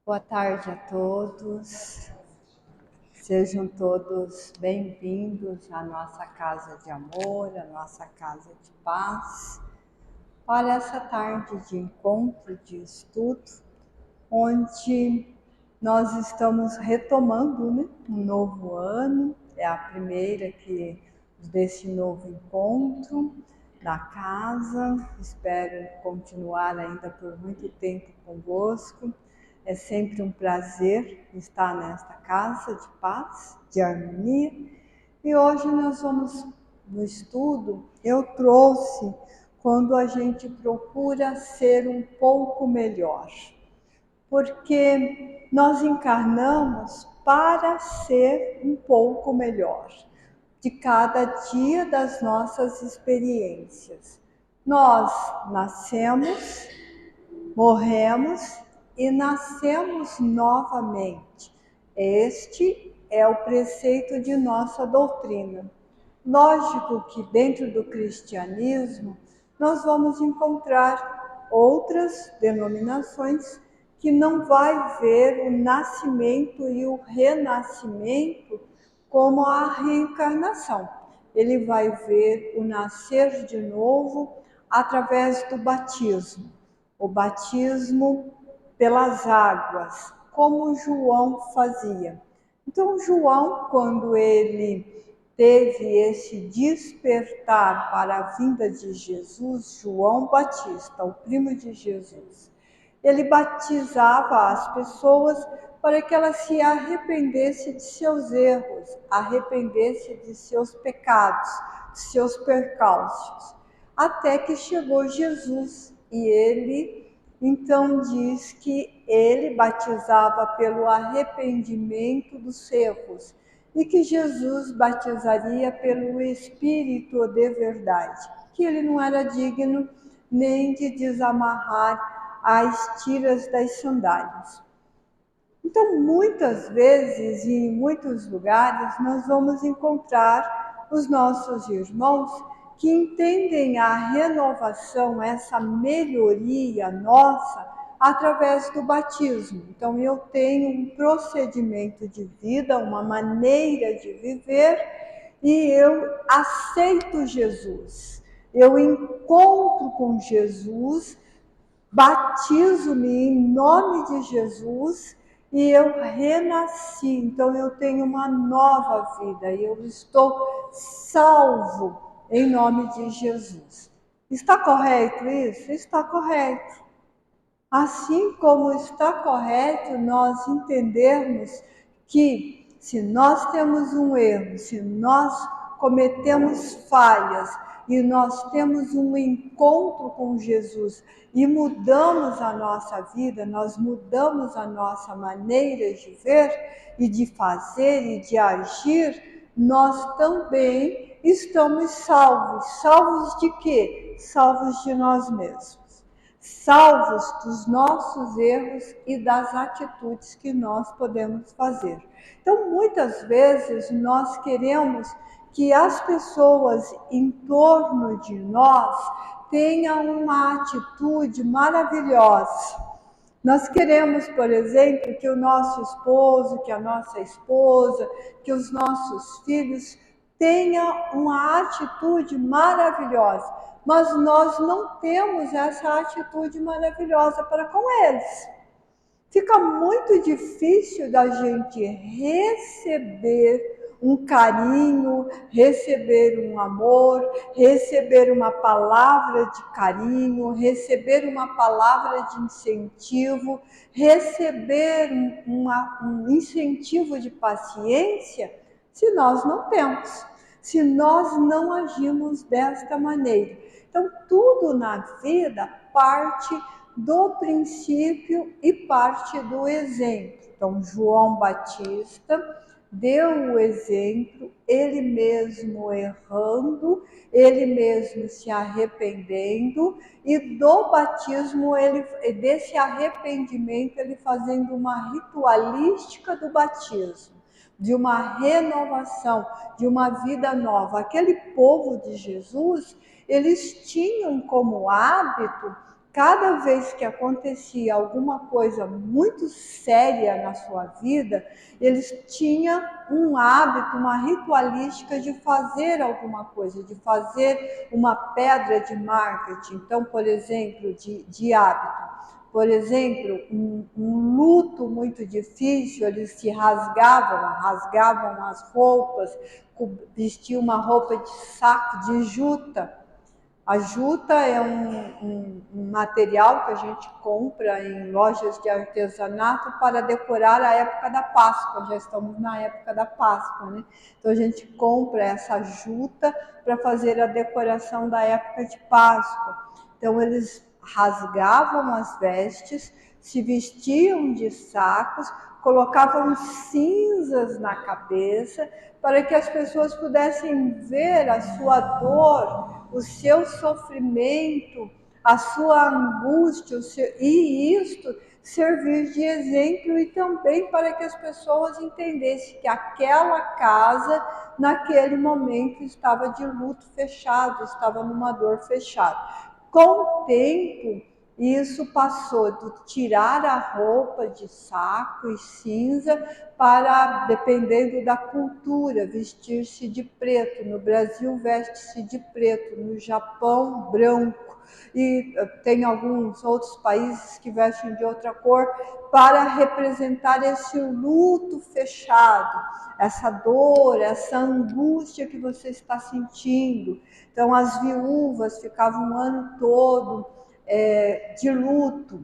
Boa tarde a todos, sejam todos bem-vindos à nossa casa de amor, à nossa casa de paz, para essa tarde de encontro, de estudo, onde nós estamos retomando um novo ano, é a primeira desse novo encontro na casa, espero continuar ainda por muito tempo convosco. É sempre um prazer estar nesta casa de paz, de harmonia. E hoje nós vamos, no estudo, eu trouxe quando a gente procura ser um pouco melhor. Porque nós encarnamos para ser um pouco melhor de cada dia das nossas experiências. Nós nascemos, morremos e nascemos novamente. Este é o preceito de nossa doutrina. Lógico que dentro do cristianismo nós vamos encontrar outras denominações que não vai ver o nascimento e o renascimento como a reencarnação. Ele vai ver o nascer de novo através do batismo. O batismo pelas águas, como João fazia. Então, João, quando ele teve esse despertar para a vinda de Jesus, João Batista, o primo de Jesus, ele batizava as pessoas para que elas se arrependessem de seus erros, arrependessem de seus pecados, de seus percalços. Até que chegou Jesus e ele então diz que ele batizava pelo arrependimento dos erros e que Jesus batizaria pelo Espírito de verdade, que ele não era digno nem de desamarrar as tiras das sandálias. Então, muitas vezes e em muitos lugares, nós vamos encontrar os nossos irmãos que entendem a renovação, essa melhoria nossa, através do batismo. Então, eu tenho um procedimento de vida, uma maneira de viver, e eu aceito Jesus. Eu encontro com Jesus, batizo-me em nome de Jesus e eu renasci. Então eu tenho uma nova vida e eu estou salvo em nome de Jesus. Está correto isso? Está correto. Assim como está correto nós entendermos que se nós temos um erro, se nós cometemos falhas e nós temos um encontro com Jesus e mudamos a nossa vida, nós mudamos a nossa maneira de ver e de fazer e de agir, nós também estamos salvos. Salvos de quê? Salvos de nós mesmos. Salvos dos nossos erros e das atitudes que nós podemos fazer. Então, muitas vezes nós queremos que as pessoas em torno de nós tenham uma atitude maravilhosa. Nós queremos, por exemplo, que o nosso esposo, que a nossa esposa, que os nossos filhos tenham uma atitude maravilhosa, mas nós não temos essa atitude maravilhosa para com eles. Fica muito difícil da gente receber um carinho, receber um amor, receber uma palavra de carinho, receber uma palavra de incentivo, receber um incentivo de paciência, se nós não temos, se nós não agimos desta maneira. Então, tudo na vida parte do princípio e parte do exemplo. Então, João Batista deu o exemplo, ele mesmo errando, ele mesmo se arrependendo, e do batismo, desse arrependimento, ele fazendo uma ritualística do batismo, de uma renovação, de uma vida nova. Aquele povo de Jesus, eles tinham como hábito cada vez que acontecia alguma coisa muito séria na sua vida, eles tinham um hábito, uma ritualística de fazer alguma coisa, de fazer uma pedra de marketing. Então, por exemplo, de hábito. Por exemplo, um luto muito difícil, eles se rasgavam as roupas, vestiam uma roupa de saco, de juta. A juta é um material que a gente compra em lojas de artesanato para decorar a época da Páscoa. Já estamos na época da Páscoa, né? Então a gente compra essa juta para fazer a decoração da época de Páscoa. Então eles rasgavam as vestes, se vestiam de sacos, colocavam cinzas na cabeça para que as pessoas pudessem ver a sua dor, o seu sofrimento, a sua angústia, e isto servir de exemplo e também para que as pessoas entendessem que aquela casa, naquele momento, estava de luto fechado, estava numa dor fechada. Com o tempo, isso passou de tirar a roupa de saco e cinza para, dependendo da cultura, vestir-se de preto. No Brasil, veste-se de preto, no Japão, branco. E tem alguns outros países que vestem de outra cor para representar esse luto fechado, essa dor, essa angústia que você está sentindo. Então, as viúvas ficavam um ano todo de luto,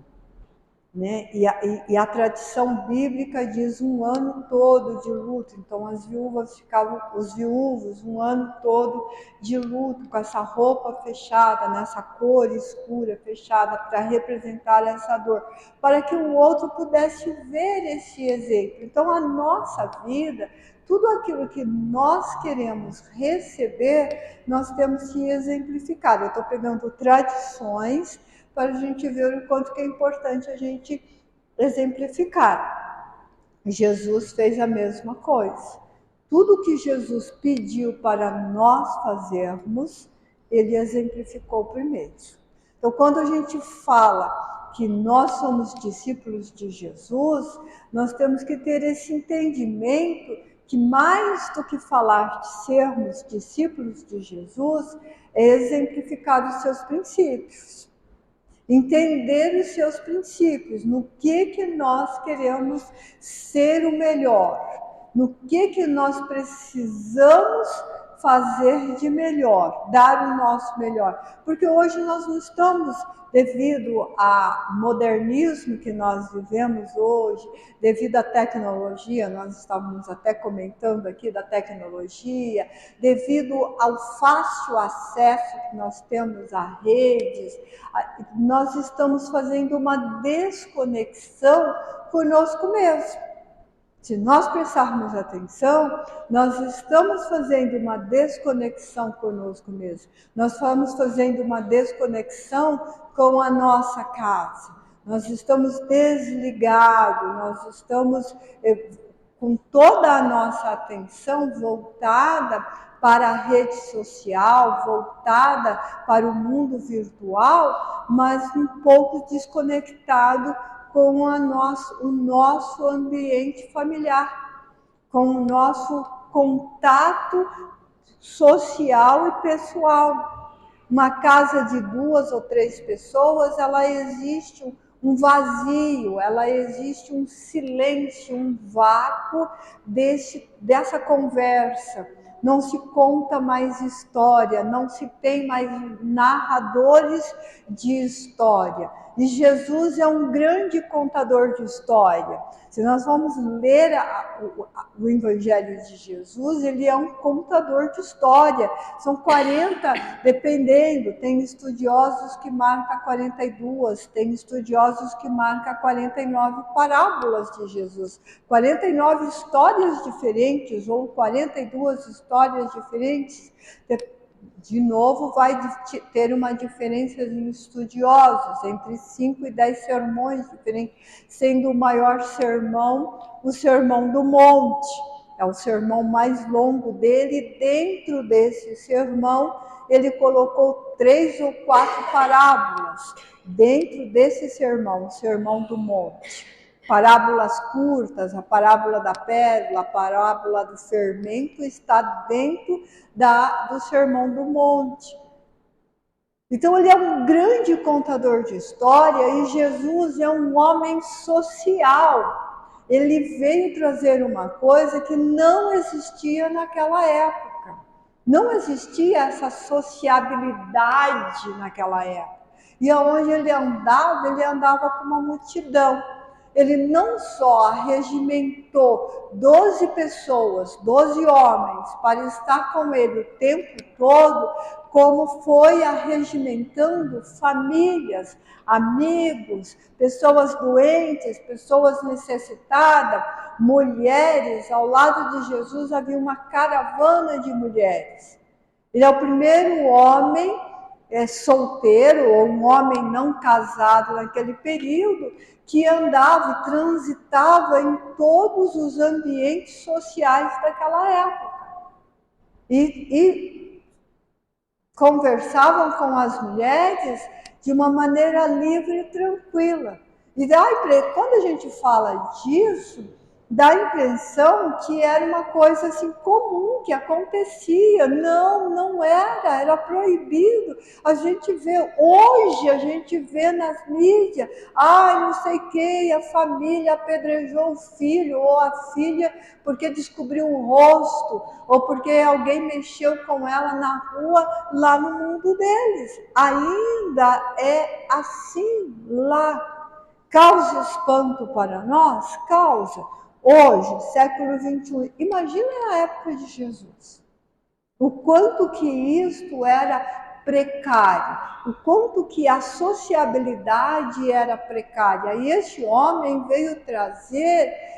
né? E a tradição bíblica diz um ano todo de luto. Então as viúvas ficavam, os viúvos, um ano todo de luto, com essa roupa fechada, nessa cor escura, fechada, para representar essa dor, para que o outro pudesse ver esse exemplo. Então a nossa vida, tudo aquilo que nós queremos receber, nós temos que exemplificar. Eu estou pegando tradições para a gente ver o quanto que é importante a gente exemplificar. Jesus fez a mesma coisa. Tudo que Jesus pediu para nós fazermos, ele exemplificou primeiro. Então, quando a gente fala que nós somos discípulos de Jesus, nós temos que ter esse entendimento que mais do que falar de sermos discípulos de Jesus, é exemplificar os seus princípios. Entender os seus princípios, no que nós queremos ser o melhor, no que nós precisamos fazer de melhor, dar o nosso melhor. Porque hoje nós não estamos, devido ao modernismo que nós vivemos hoje, devido à tecnologia, nós estávamos até comentando aqui da tecnologia, devido ao fácil acesso que nós temos a redes, nós estamos fazendo uma desconexão conosco mesmo. Se nós prestarmos atenção, nós estamos fazendo uma desconexão conosco mesmo. Nós estamos fazendo uma desconexão com a nossa casa. Nós estamos desligados, nós estamos com toda a nossa atenção voltada para a rede social, voltada para o mundo virtual, mas um pouco desconectado com o nosso ambiente familiar, com o nosso contato social e pessoal. Uma casa de 2 ou 3 pessoas, ela existe um vazio, ela existe um silêncio, um vácuo dessa conversa. Não se conta mais história, não se tem mais narradores de história. E Jesus é um grande contador de história. Se nós vamos ler o Evangelho de Jesus, ele é um contador de história. São 40, dependendo, tem estudiosos que marcam 42, tem estudiosos que marcam 49 parábolas de Jesus. 49 histórias diferentes ou 42 histórias diferentes. De novo, vai ter uma diferença em estudiosos, entre 5 e 10 sermões diferentes, sendo o maior sermão o Sermão do Monte. É o sermão mais longo dele, e dentro desse sermão ele colocou 3 ou 4 parábolas dentro desse sermão, o Sermão do Monte. Parábolas curtas, a parábola da pérola, a parábola do fermento está dentro do Sermão do Monte. Então ele é um grande contador de história e Jesus é um homem social. Ele veio trazer uma coisa que não existia naquela época. Não existia essa sociabilidade naquela época. E aonde ele andava com uma multidão. Ele não só regimentou 12 pessoas, 12 homens, para estar com ele o tempo todo, como foi arregimentando famílias, amigos, pessoas doentes, pessoas necessitadas, mulheres. Ao lado de Jesus havia uma caravana de mulheres. Ele é o primeiro homem solteiro, ou um homem não casado naquele período, que andava e transitava em todos os ambientes sociais daquela época. E conversavam com as mulheres de uma maneira livre e tranquila. E quando a gente fala disso, dá a impressão que era uma coisa assim comum, que acontecia. Não, não era, era proibido. A gente vê, hoje a gente vê nas mídias, não sei o que, a família apedrejou o filho ou a filha porque descobriu um rosto, ou porque alguém mexeu com ela na rua, lá no mundo deles. Ainda é assim lá. Causa espanto para nós? Causa. Hoje, século XXI, imagina a época de Jesus. O quanto que isto era precário, o quanto que a sociabilidade era precária. E este homem veio trazer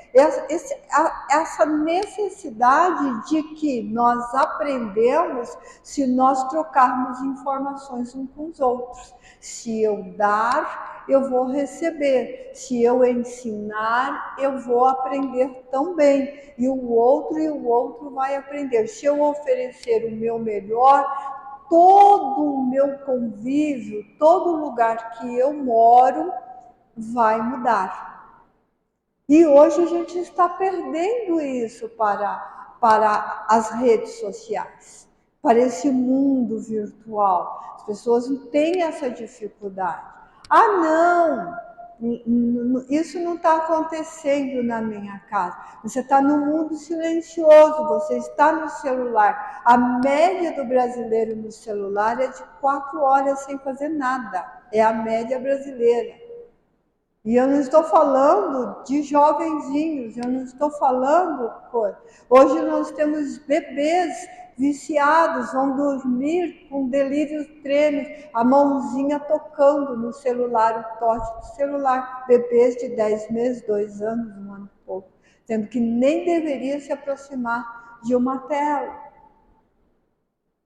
essa necessidade de que nós aprendemos se nós trocarmos informações uns com os outros. Se eu dar, eu vou receber. Se eu ensinar, eu vou aprender também. E o outro vai aprender. Se eu oferecer o meu melhor, todo o meu convívio, todo lugar que eu moro, vai mudar. E hoje a gente está perdendo isso para as redes sociais, para esse mundo virtual. As pessoas não têm essa dificuldade. Não, isso não está acontecendo na minha casa. Você está no mundo silencioso, você está no celular. A média do brasileiro no celular é de 4 horas sem fazer nada. É a média brasileira. E eu não estou falando de jovenzinhos, eu não estou falando... Hoje nós temos bebês viciados, vão dormir com delírios trêmulos, a mãozinha tocando no celular, o toque do celular. Bebês de 10 meses, 2 anos, 1 ano e pouco, sendo que nem deveria se aproximar de uma tela.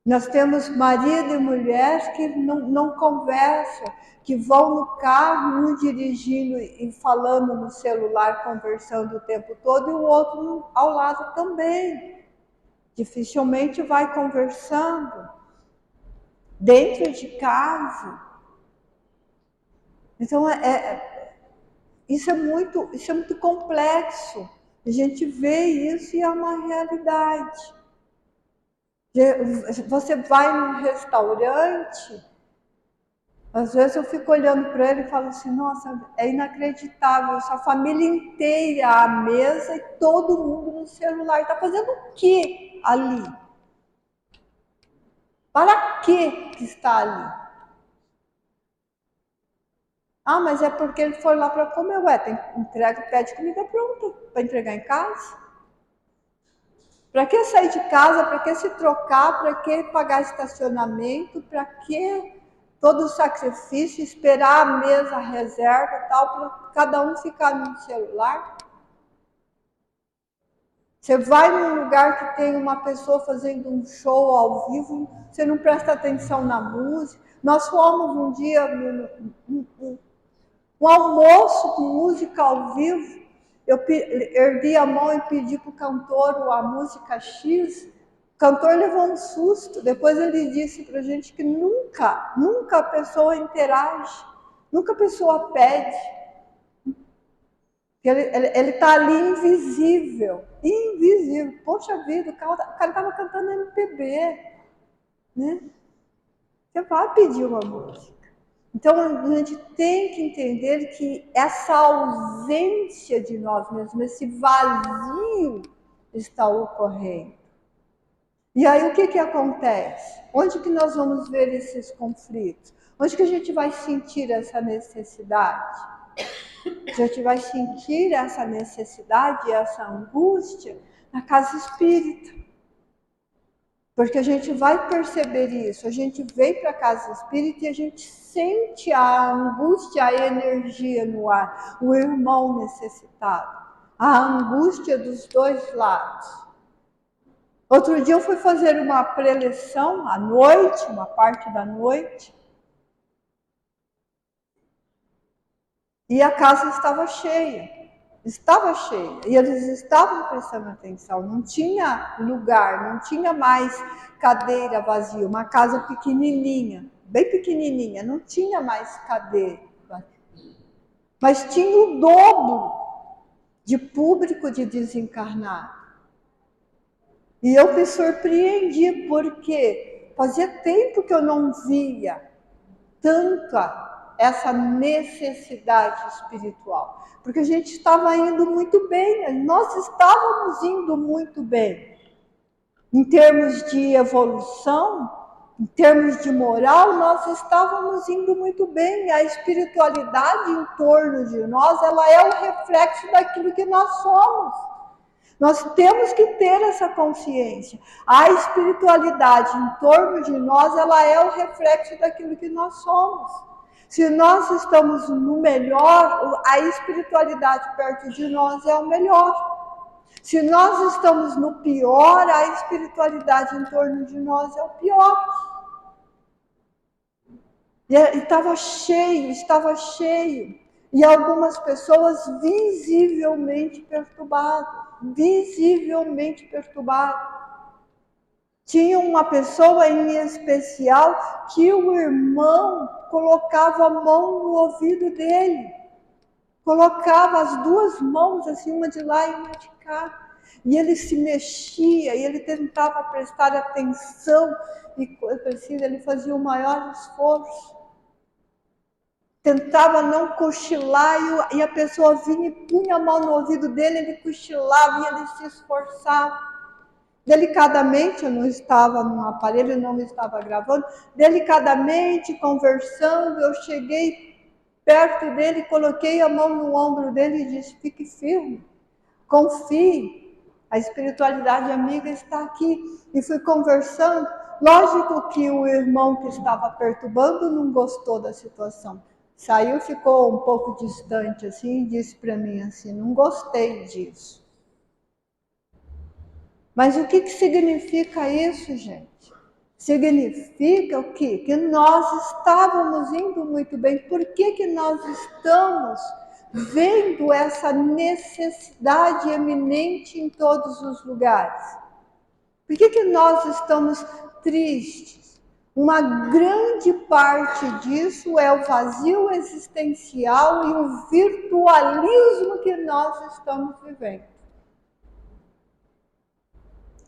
Nós temos marido e mulher que não conversam, que vão no carro, um dirigindo e falando no celular, conversando o tempo todo, e o outro ao lado também. Dificilmente vai conversando dentro de casa. Então, isso é muito complexo. A gente vê isso e é uma realidade. Você vai num restaurante, às vezes eu fico olhando para ele e falo assim, nossa, é inacreditável, essa família inteira à mesa e todo mundo no celular. Está fazendo o que ali? Para que está ali? Mas é porque ele foi lá para comer. Pede comida pronta para entregar em casa. Para que sair de casa? Para que se trocar? Para que pagar estacionamento? Para que todo o sacrifício, esperar a mesa, a reserva e tal, para cada um ficar no celular? Você vai num lugar que tem uma pessoa fazendo um show ao vivo, você não presta atenção na música. Nós fomos um dia um almoço com música ao vivo. eu ergui a mão e pedi para o cantor a música X, o cantor levou um susto, depois ele disse para a gente que nunca a pessoa interage, nunca a pessoa pede. Ele está ali invisível. Poxa vida, o cara estava cantando MPB, né? Você vai pedir uma música. Então, a gente tem que entender que essa ausência de nós mesmos, esse vazio está ocorrendo. E aí, o que acontece? Onde que nós vamos ver esses conflitos? Onde que a gente vai sentir essa necessidade? A gente vai sentir essa necessidade, essa angústia na casa espírita. Porque a gente vai perceber isso, a gente vem para a casa espírita e a gente sente a angústia, a energia no ar, o irmão necessitado, a angústia dos dois lados. Outro dia eu fui fazer uma preleção à noite, uma parte da noite, e a casa estava cheia, e eles estavam prestando atenção, não tinha lugar, não tinha mais cadeira vazia, uma casa pequenininha, bem pequenininha, não tinha mais cadeira, mas tinha o dobro de público de desencarnado. E eu me surpreendi, porque fazia tempo que eu não via tanta essa necessidade espiritual, porque a gente estava indo muito bem, nós estávamos indo muito bem, em termos de evolução, em termos de moral, nós estávamos indo muito bem, a espiritualidade em torno de nós, ela é o reflexo daquilo que nós somos. Nós temos que ter essa consciência. A espiritualidade em torno de nós, ela é o reflexo daquilo que nós somos. Se nós estamos no melhor, a espiritualidade perto de nós é o melhor. Se nós estamos no pior, a espiritualidade em torno de nós é o pior. E estava cheio. E algumas pessoas visivelmente perturbadas. Tinha uma pessoa em especial que o irmão colocava a mão no ouvido dele. Colocava as duas mãos, assim, uma de lá e uma de cá. E ele se mexia, e ele tentava prestar atenção, e ele fazia o maior esforço. Tentava não cochilar, e a pessoa vinha e punha a mão no ouvido dele, ele cochilava e ele se esforçava. Delicadamente, eu não estava no aparelho, não estava gravando, delicadamente, conversando, eu cheguei perto dele, coloquei a mão no ombro dele e disse: fique firme, confie, a espiritualidade amiga está aqui. E fui conversando. Lógico que o irmão que estava perturbando não gostou da situação. Saiu, ficou um pouco distante assim, e disse para mim assim: não gostei disso. Mas o que significa isso, gente? Significa o quê? Que nós estávamos indo muito bem. Por que nós estamos vendo essa necessidade eminente em todos os lugares? Por que nós estamos tristes? Uma grande parte disso é o vazio existencial e o virtualismo que nós estamos vivendo.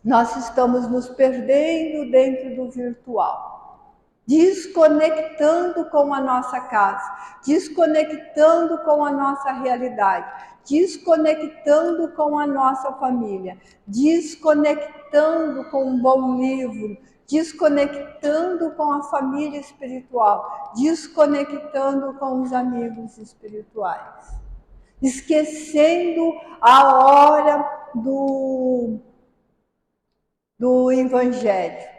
Nós estamos nos perdendo dentro do virtual, desconectando com a nossa casa, desconectando com a nossa realidade, desconectando com a nossa família, desconectando com um bom livro, desconectando com a família espiritual, desconectando com os amigos espirituais, esquecendo a hora do Evangelho,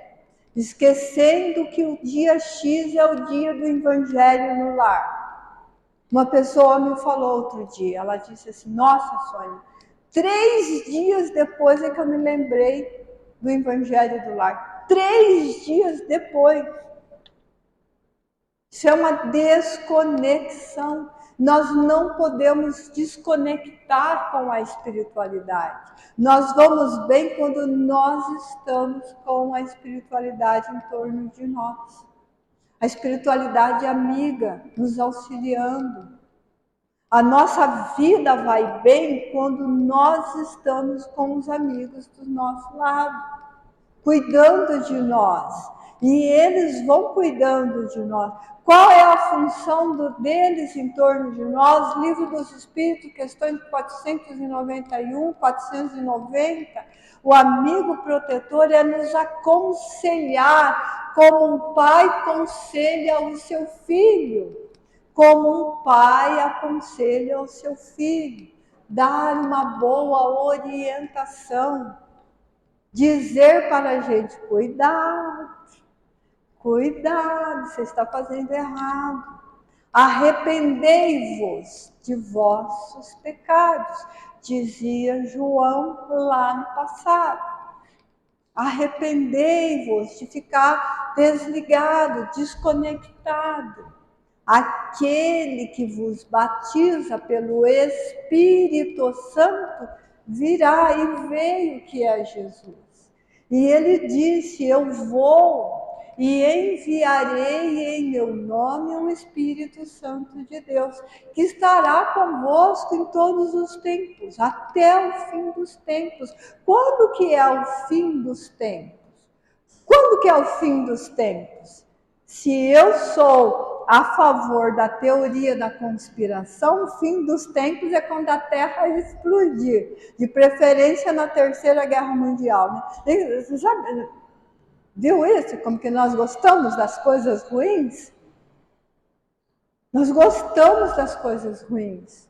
esquecendo que o dia X é o dia do Evangelho no lar. Uma pessoa me falou outro dia, ela disse assim: nossa, Sônia, 3 dias depois é que eu me lembrei do Evangelho do lar. 3 dias depois. Isso é uma desconexão. Nós não podemos desconectar com a espiritualidade. Nós vamos bem quando nós estamos com a espiritualidade em torno de nós. A espiritualidade amiga, nos auxiliando. A nossa vida vai bem quando nós estamos com os amigos do nosso lado, cuidando de nós. E eles vão cuidando de nós. Qual é a função deles em torno de nós? Livro dos Espíritos, questões 491, 490. O amigo protetor é nos aconselhar, como um pai aconselha o seu filho. Como um pai aconselha o seu filho, dar uma boa orientação, dizer para a gente, cuidado, você está fazendo errado, arrependei-vos de vossos pecados, dizia João lá no passado. Arrependei-vos de ficar desligado, desconectado. Aquele que vos batiza pelo Espírito Santo virá, e veio, que é Jesus. E ele disse, eu vou e enviarei em meu nome o Espírito Santo de Deus, que estará convosco em todos os tempos, até o fim dos tempos. Quando que é o fim dos tempos? Quando que é o fim dos tempos? Se eu sou a favor da teoria da conspiração, o fim dos tempos é quando a Terra explodir, de preferência na Terceira Guerra Mundial. Né? Você sabe, viu isso? Como que nós gostamos das coisas ruins? Nós gostamos das coisas ruins.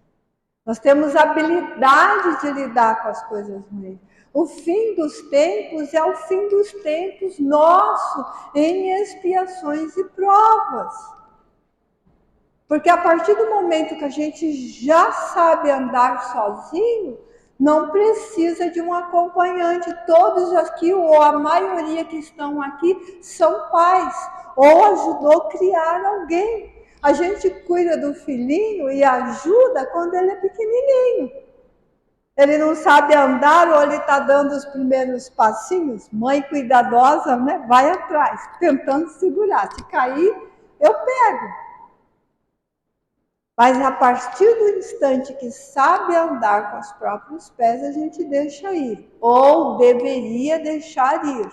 Nós temos habilidade de lidar com as coisas ruins. O fim dos tempos é o fim dos tempos nosso em expiações e provas. Porque a partir do momento que a gente já sabe andar sozinho, não precisa de um acompanhante. Todos aqui, ou a maioria que estão aqui, são pais, ou ajudou a criar alguém. A gente cuida do filhinho e ajuda quando ele é pequenininho. Ele não sabe andar ou ele está dando os primeiros passinhos, mãe cuidadosa, né? Vai atrás, tentando segurar. Se cair, eu pego. Mas a partir do instante que sabe andar com os próprios pés, a gente deixa ir. Ou deveria deixar ir.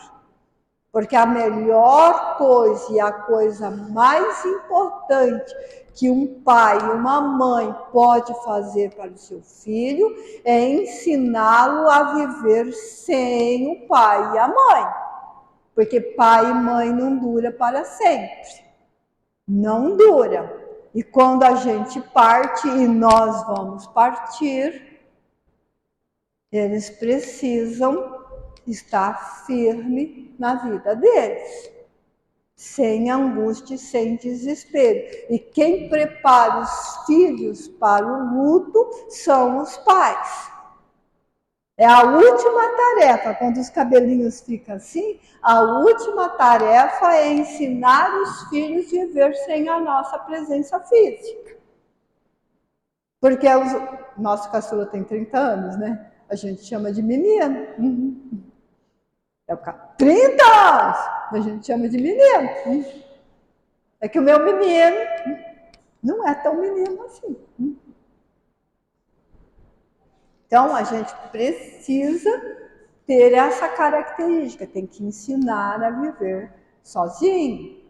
Porque a melhor coisa e a coisa mais importante que um pai e uma mãe pode fazer para o seu filho é ensiná-lo a viver sem o pai e a mãe. Porque pai e mãe não dura para sempre. Não dura. E quando a gente parte, e nós vamos partir, eles precisam estar firme na vida deles, sem angústia e sem desespero. E quem prepara os filhos para o luto são os pais. É a última tarefa, quando os cabelinhos ficam assim, a última tarefa é ensinar os filhos a viver sem a nossa presença física. Porque nosso caçula tem 30 anos, né? A gente chama de menino. É o cara, 30 anos! A gente chama de menino. É que o meu menino não é tão menino assim. Então, a gente precisa ter essa característica, tem que ensinar a viver sozinho.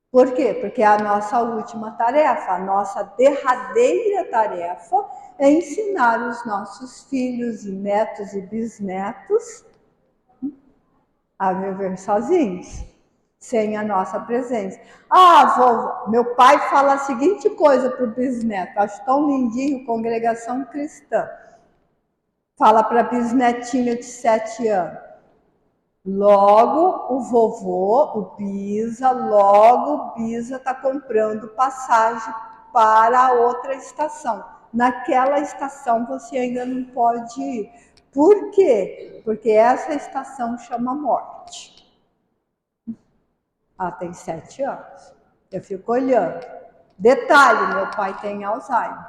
Por quê? Porque é a nossa última tarefa, a nossa derradeira tarefa é ensinar os nossos filhos e netos e bisnetos a viver sozinhos, sem a nossa presença. Vovó, meu pai fala a seguinte coisa para o bisneto, acho tão lindinho, congregação cristã. Fala para a bisnetinha de 7 anos. Logo o vovô, o Bisa, está comprando passagem para a outra estação. Naquela estação você ainda não pode ir. Por quê? Porque essa estação chama morte. Tem 7 anos. Eu fico olhando. Detalhe, meu pai tem Alzheimer,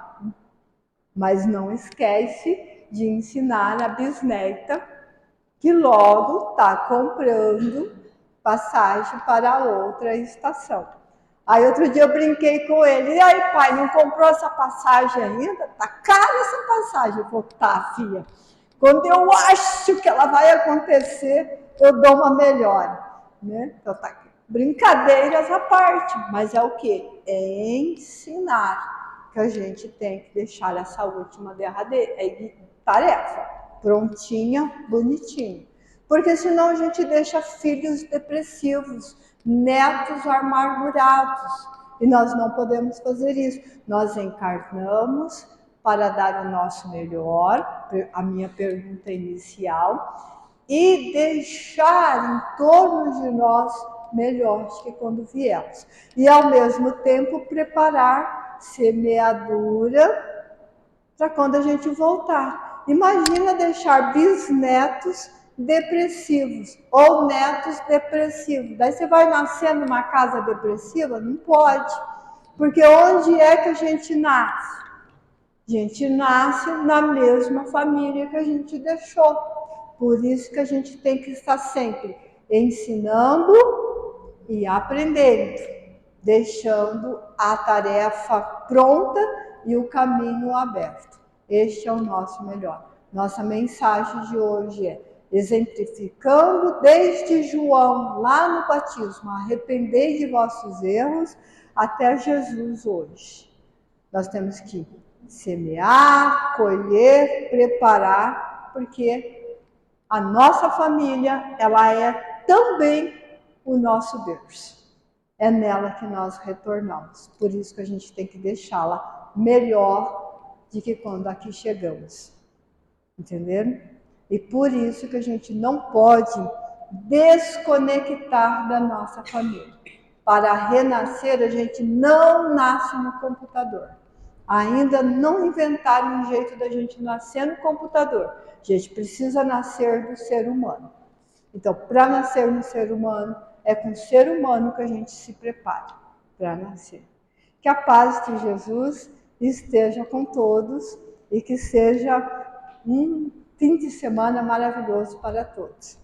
mas não esquece de ensinar a bisneta que logo está comprando passagem para outra estação. Aí outro dia eu brinquei com ele, e aí pai, não comprou essa passagem ainda? Tá cara essa passagem. Eu falei, tá filha, quando eu acho que ela vai acontecer, eu dou uma melhor, né? Então tá aqui. Brincadeiras à parte, mas é o quê? É ensinar que a gente tem que deixar essa última tarefa prontinha, bonitinha. Porque senão a gente deixa filhos depressivos, netos amargurados. E nós não podemos fazer isso. Nós encarnamos para dar o nosso melhor, a minha pergunta inicial, e deixar em torno de nós melhores que quando viemos. E ao mesmo tempo preparar semeadura para quando a gente voltar. Imagina deixar bisnetos depressivos ou netos depressivos. Daí você vai nascer numa casa depressiva? Não pode. Porque onde é que a gente nasce? A gente nasce na mesma família que a gente deixou. Por isso que a gente tem que estar sempre ensinando e aprendendo, deixando a tarefa pronta e o caminho aberto. Este é o nosso melhor. Nossa mensagem de hoje é exemplificando desde João, lá no batismo, arrependei de vossos erros, até Jesus hoje. Nós temos que semear, colher, preparar, porque a nossa família, ela é também o nosso Deus. É nela que nós retornamos. Por isso que a gente tem que deixá-la melhor do que quando aqui chegamos. Entenderam? E por isso que a gente não pode desconectar da nossa família. Para renascer, a gente não nasce no computador. Ainda não inventaram um jeito da gente nascer no computador. A gente precisa nascer do ser humano. Então, para nascer no ser humano, é com o ser humano que a gente se prepara para nascer. Que a paz de Jesus esteja com todos e que seja um fim de semana maravilhoso para todos.